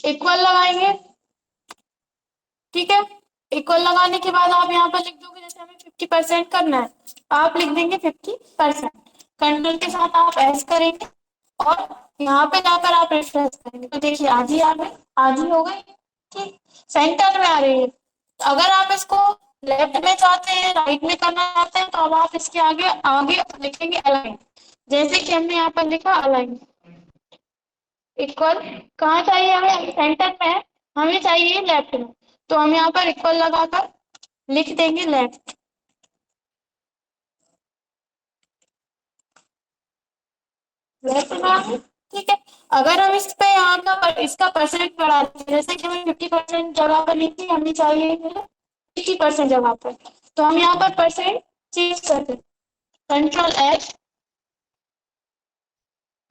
Equal लगाएंगे, ठीक है। इक्वल लगाने के बाद आप यहाँ पर लिख दोगे, जैसे हमें 50% करना है, आप लिख देंगे 50%। कंट्रोल के साथ आप ऐस करेंगे और यहाँ पे जाकर आप रिफ्रेश करेंगे, तो देखिए आधी आ गई, आधी हो गई, ठीक, सेंटर में आ रही है। अगर आप इसको लेफ्ट में चाहते हैं, राइट में करना चाहते हैं, तो अब आप इसके आगे आगे लिखेंगे अलाइन, जैसे कि हमने यहाँ पर लिखा अलाइन। इक्वल कहाँ चाहिए हमें, सेंटर में है, हमें चाहिए लेफ्ट में, तो हम यहाँ पर इक्वल लगाकर लिख देंगे लेफ्ट। लेफ्ट में आ गई, ठीक है। अगर हम इस पे यहाँ का इसका परसेंट बढ़ा दें, जैसे कि हमें 50% जगह पर लिखी, हमें चाहिए 80% जगह पर, तो हम यहाँ पर परसेंट चेंज कर दें, Ctrl+H,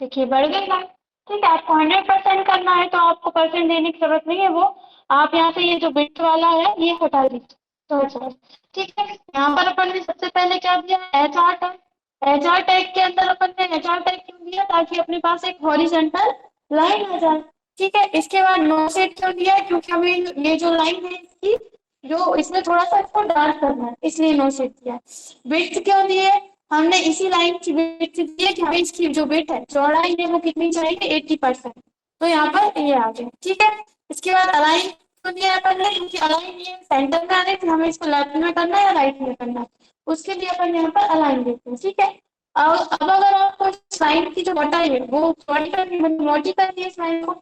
देखिए बढ़ गई ना, ठीक है। आपको 100% करना है तो आपको परसेंट देने की जरूरत नहीं है, वो आप यहाँ से ये जो बिट वाला है ये हटा दीजिए, तो अच्छा, ठीक है। यहाँ पर अपन ने सबसे पहले क्या दिया, HR टैग। HR टैग के अंदर अपन ने HR टैग क्यों दिया, ताकि अपने पास एक हॉरिजॉन्टल लाइन आ जाए, ठीक है। इसके बाद नो सेट क्यों दिया है, क्योंकि हमें ये जो लाइन है इसकी, जो इसमें थोड़ा सा इसको डार्क करना है, इसलिए नो सेट दिया है। विड्थ क्यों दिए, हमने इसी लाइन की विड्थ दी है कि हमें इसकी जो विड्थ है, चौड़ाई है, वो कितनी चाहिए, 80%, तो यहाँ पर ये आ गया, ठीक है। इसके बाद अलाइन क्यों दिया है अपन ने, क्योंकि अलाइन ये सेंटर में आने, फिर हमें इसको लेफ्ट में करना है या राइट में करना है, उसके लिए अपन यहाँ पर अलाइन देते हैं, ठीक है। अब अगर आपको इस लाइन की जो मोटाई है वो चौड़ी करनी, मोटी करनी है इस लाइन को,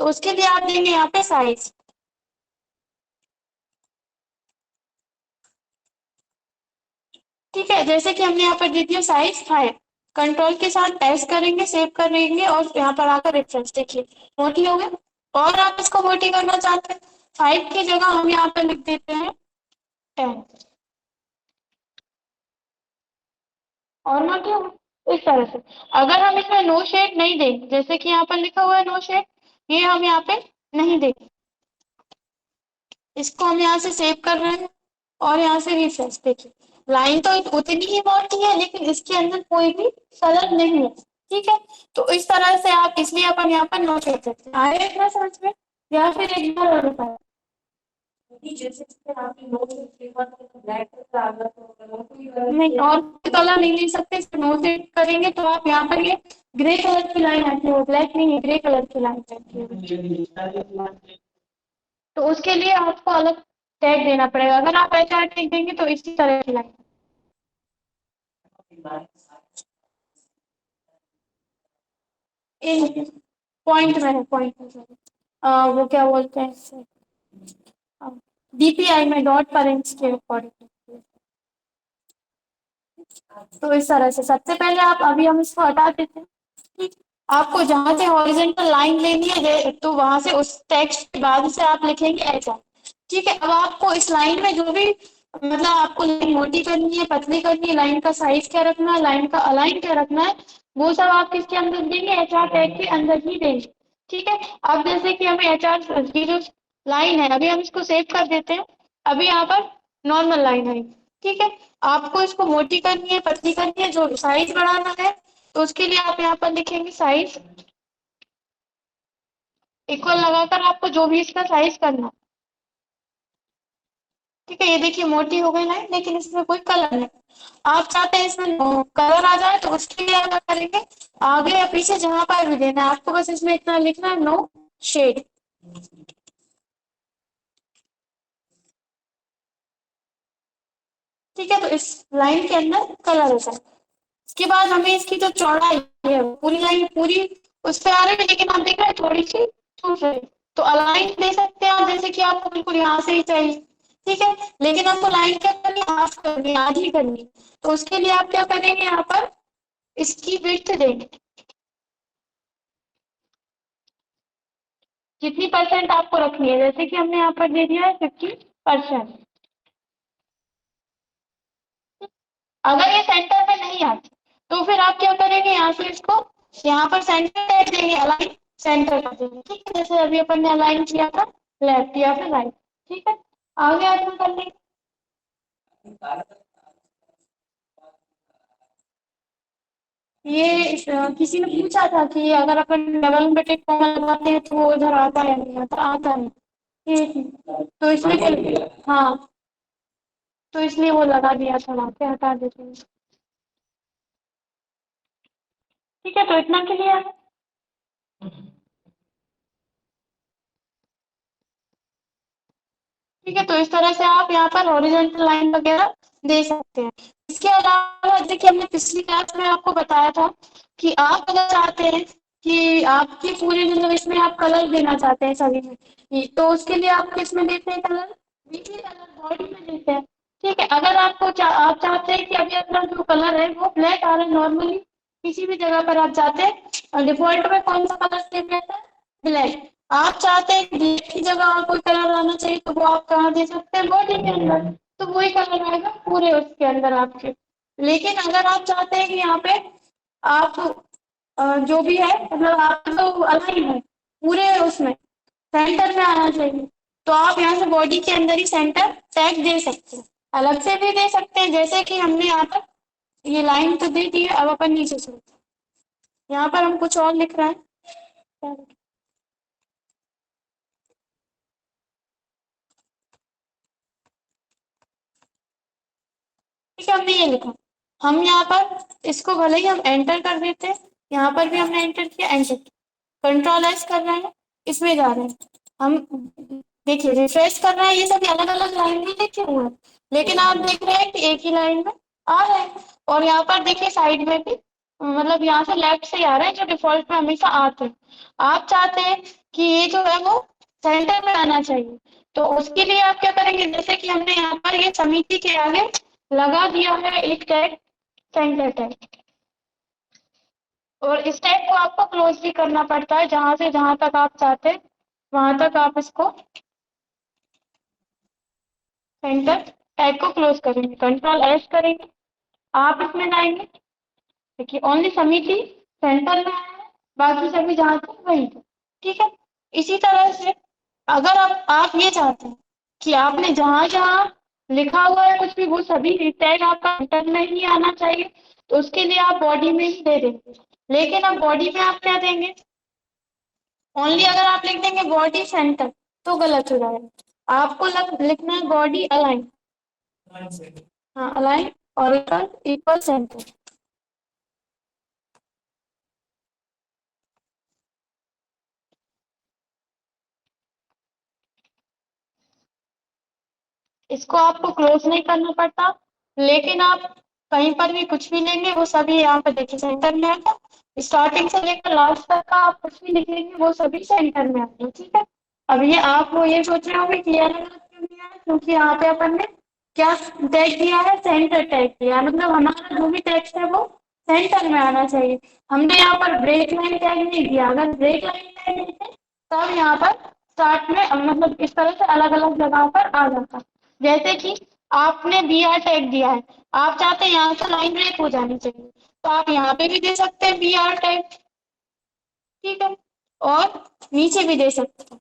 तो उसके लिए आप देंगे यहाँ पे साइज, ठीक है। जैसे कि हमने यहाँ पर दे दिया साइज 5, कंट्रोल के साथ एस करेंगे, सेव करेंगे और यहाँ पर आकर रिफ्रेश, देखिए मोटी हो गई। और आप इसको मोटी करना चाहते हैं, 5 की जगह हम यहाँ पर लिख देते हैं 10, और मोटी हो गई इस तरह से। अगर हम इसमें नो शेड नहीं देंगे, जैसे कि यहाँ पर लिखा हुआ है नो शेड, ये हम यहाँ पे नहीं देंगे, इसको हम यहाँ से सेव कर रहे हैं और यहाँ से रिफ्रेश, देखिए लाइन तो उतनी ही मोटी है, लेकिन इसके अंदर कोई भी कलर नहीं है, ठीक है। तो इस तरह से आप, इसलिए अपन यहाँ पर नोट कर सकते हैं, आए इतना समझ में, या फिर एक बार और बताएं। नहीं, और कलर नहीं ले सकते, नोट करेंगे तो आप यहाँ पर ये ग्रे कलर की लाइन आती है, ब्लैक नहीं है, ग्रे कलर की लाइन आती है, तो उसके लिए आपको अलग टैग देना पड़ेगा। अगर आप ऐसा टैग देंगे तो इसी तरह की लाइन, पॉइंट में है, पॉइंट में है। वो क्या बोलते हैं इससे, DPI में डॉट परेंट्स के अकॉर्डिंग, तो इस तरह से सबसे पहले आप, अभी हम इसको हटा देते हैं, ठीक। आपको जहां से हॉरिजॉन्टल लाइन लेनी है, तो वहां से उस टेक्स्ट के बाद से आप लिखेंगे ऐसा, ठीक है। अब आपको इस लाइन में जो भी, मतलब आपको लाइन मोटी करनी है, पतली करनी है, लाइन का साइज क्या रखना है, लाइन का अलाइन क्या रखना है, वो सब आप किसके अंदर देंगे, HR टैग के अंदर ही देंगे, ठीक है। अब जैसे कि हमें HR की जो लाइन है, अभी हम इसको सेव कर देते हैं, अभी यहाँ पर नॉर्मल लाइन है, ठीक है। आपको इसको मोटी करनी है, पतली करनी है, जो साइज बढ़ाना है, तो उसके लिए आप यहाँ पर लिखेंगे साइज, इक्वल लगाकर आपको जो भी इसका साइज करना, ठीक है। ये देखिए मोटी हो गई लाइन, लेकिन इसमें कोई कलर नहीं, आप चाहते हैं इसमें कलर आ जाए, तो उसके लिए आप क्या करेंगे, आगे या पीछे जहां पर भी देना है, आपको बस इसमें इतना लिखना है, नो शेड, ठीक है। तो इस लाइन के अंदर कलर हो जाए। इसके बाद हमें इसकी जो चौड़ाई है, पूरी लाइन पूरी उस पे आ रही है, लेकिन आप देख रहे हैं थोड़ी सी छूट रही है, तो अलाइन दे सकते हैं आप, जैसे कि आपको बिल्कुल यहाँ से ही चाहिए, ठीक है। लेकिन आपको लाइन क्या करनी है, हाफ करनी है, आधी करनी है, तो उसके लिए आप क्या करेंगे, यहाँ पर इसकी विड्थ देंगे, कितनी परसेंट आपको रखनी है, जैसे कि हमने यहाँ पर दे दिया है 50%। अगर ये सेंटर में नहीं आती, तो फिर आप क्या करेंगे, यहाँ से इसको यहाँ पर सेंटर कर देंगे, अलाइन सेंटर कर देंगे, ठीक है। जैसे अभी अपन ने अलाइन किया था, लेफ्ट या फिर राइट, ठीक है। आगे आगे कर लेंगे, ये किसी ने पूछा था कि अगर अपन डबल इन्वर्टेड कॉमा लगाते हैं तो वो इधर आता है नहीं आता, आता है। तो इसलिए हाँ, तो इसलिए वो लगा दिया था वहाँ पे, हटा देते हैं। ठीक है, तो इतना क्लियर है। ठीक है, तो इस तरह से आप यहाँ पर हॉरिजॉन्टल लाइन वगैरह दे सकते हैं। इसके अलावा देखिए, हमने पिछली क्लास में आपको बताया था कि आप अगर चाहते हैं कि आपकी पूरी मतलब इसमें आप कलर देना चाहते हैं सभी में, तो उसके लिए आप किस में देते हैं कलर? देखिए, कलर बॉडी में देते हैं। ठीक है, अगर आप चाहते हैं कि अभी अपना जो कलर है वो ब्लैक आ रहा है नॉर्मली, किसी भी जगह पर आप जाते हैं डिफॉल्ट में कौन सा कलर सेव रहता है? ब्लैक। आप चाहते हैं कि ब्लैक की जगह और कोई कलर आना चाहिए, तो वो आप कहाँ दे सकते हैं? बॉडी के अंदर। तो वही कलर आएगा पूरे उसके अंदर आपके। लेकिन अगर आप चाहते हैं कि यहाँ पे आप जो भी है मतलब आप तो अलाइन है पूरे उसमें, सेंटर में आना चाहिए, तो आप यहाँ से बॉडी के अंदर ही सेंटर टैग दे सकते हैं। अलग से भी दे सकते हैं, जैसे कि हमने यहाँ पर ये लाइन तो दे दी है, अब अपन नीचे चलते हैं। यहाँ पर हम कुछ और लिख रहे हैं। ठीक है, हमने ये लिखा। हम यहाँ पर इसको भले ही हम एंटर कर देते हैं, यहाँ पर भी हमने एंटर किया, एंटर किया, कंट्रोल एस कर रहे हैं, इसमें जा रहे हैं हम। देखिए, रिफ्रेश कर रहे हैं, ये सभी अलग अलग लाइन में लिखे हुए हैं, लेकिन आप देख रहे हैं कि एक ही लाइन में आ रहे हैं। और यहाँ पर देखिए साइड में भी मतलब यहाँ से लेफ्ट से आ रहे हैं, जो डिफॉल्ट में हमेशा आते हैं। आप चाहते हैं कि ये जो है वो सेंटर में आना चाहिए, तो उसके लिए आप क्या करेंगे? जैसे कि हमने यहाँ पर ये समिति के आगे लगा दिया है एक टैग, सेंटर टैग। और इस टैग को आपको क्लोज भी करना पड़ता है, जहां से जहां तक आप चाहते हैं वहां तक आप इसको सेंटर टैग को क्लोज करेंगे, कंट्रोल एस करेंगे, आप इसमें लाएंगे। देखिए, ओनली समिति सेंटर में आया है, बाकी सभी जहां थे वहीं थे। ठीक है, इसी तरह से अगर आप ये चाहते हैं कि आपने जहां जहां लिखा हुआ है कुछ भी वो सभी टैग आपका सेंटर में ही आना चाहिए, तो उसके लिए आप बॉडी में ही दे देंगे। लेकिन अब बॉडी में आप क्या देंगे? ओनली अगर आप लिख देंगे बॉडी सेंटर तो गलत हो जाएगा। आपको लिखना है बॉडी अलाइन। हाँ, अलाइन और इक्वल सेंटर। इसको आपको क्लोज नहीं करना पड़ता, लेकिन आप कहीं पर भी कुछ भी लेंगे वो सभी यहाँ पे देखिए सेंटर में आएगा। स्टार्टिंग से लेकर लास्ट तक का आप कुछ भी लिखेंगे वो सभी सेंटर में आएगा। ठीक है, अब ये आप वो ये सोच रहे होंगे कि ये अलग अलग क्यों दिया है, क्योंकि यहाँ पे अपन ने क्या टैग दिया है? सेंटर टैग दिया है, मतलब हमारा जो भी टेक्स्ट है वो सेंटर में आना चाहिए। हमने यहाँ पर ब्रेक लाइन टैग नहीं दिया, अगर ब्रेक लाइन टैग देते तब यहाँ पर स्टार्ट में मतलब इस तरह से अलग अलग जगह पर आ जाता। जैसे कि आपने बी आर टैग दिया है, आप चाहते हैं यहाँ से लाइन ब्रेक हो जानी चाहिए, तो आप यहाँ पे भी दे सकते हैं बी आर टैग। ठीक है, और नीचे भी दे सकते हैं,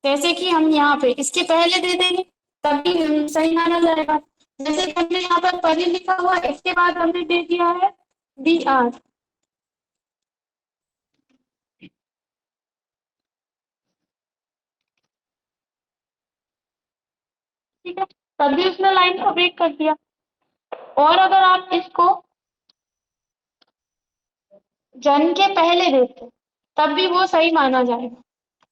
जैसे कि हम यहाँ पे इसके पहले दे देंगे तभी सही माना जाएगा। जैसे कि हमने यहाँ पर परी लिखा हुआ है, इसके बाद हमने दे दिया है बी आर। ठीक है, तभी उसने लाइन को ब्रेक कर दिया। और अगर आप इसको जन के पहले देते तब भी वो सही माना जाएगा।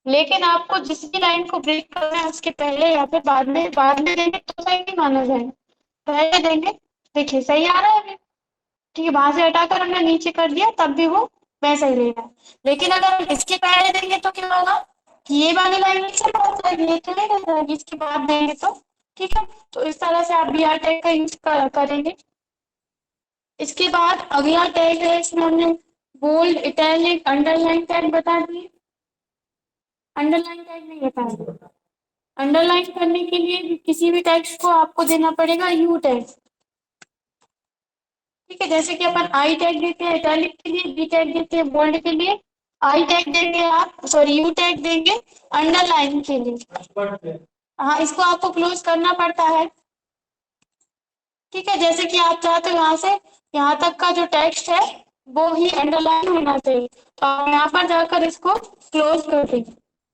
लेकिन आपको जिस भी लाइन को ब्रेक करना है उसके पहले या फिर बाद में देंगे तो सही नहीं माना जाएगा। पहले देंगे, देखिए सही आ रहा है अभी। ठीक है, वहां से हटाकर हमने नीचे कर दिया तब भी वो वैसा ही रहेगा। लेकिन अगर हम इसके पहले देंगे तो क्या होगा कि ये वाली लाइन नीचे पहुंच जाएगी, ये तो नहीं रह जाएगी इसके बाद देंगे तो। ठीक है, तो इस तरह से आप बी आर टैग का यूज करेंगे। इसके बाद अगला टैग है, इसमें हमने बोल्ड, इटैलिक, अंडरलाइन टैग बता दिए। अंडरलाइन टैग नहीं बताया। अंडरलाइन करने के लिए किसी भी टेक्स्ट को आपको देना पड़ेगा यू टैग। ठीक है, जैसे कि अपन आई टैग देते हैं इटैलिक के लिए, बी टैग देते हैं बोल्ड के लिए, आई टैग देंगे आप, सॉरी यू टैग देंगे अंडरलाइन के लिए। हाँ, इसको आपको क्लोज करना पड़ता है। ठीक है, जैसे कि आप चाहते हो यहाँ से यहाँ तक का जो टेक्स्ट है वो ही अंडरलाइन होना चाहिए। तो आप यहाँ पर जाकर इसको क्लोज कर देंगे।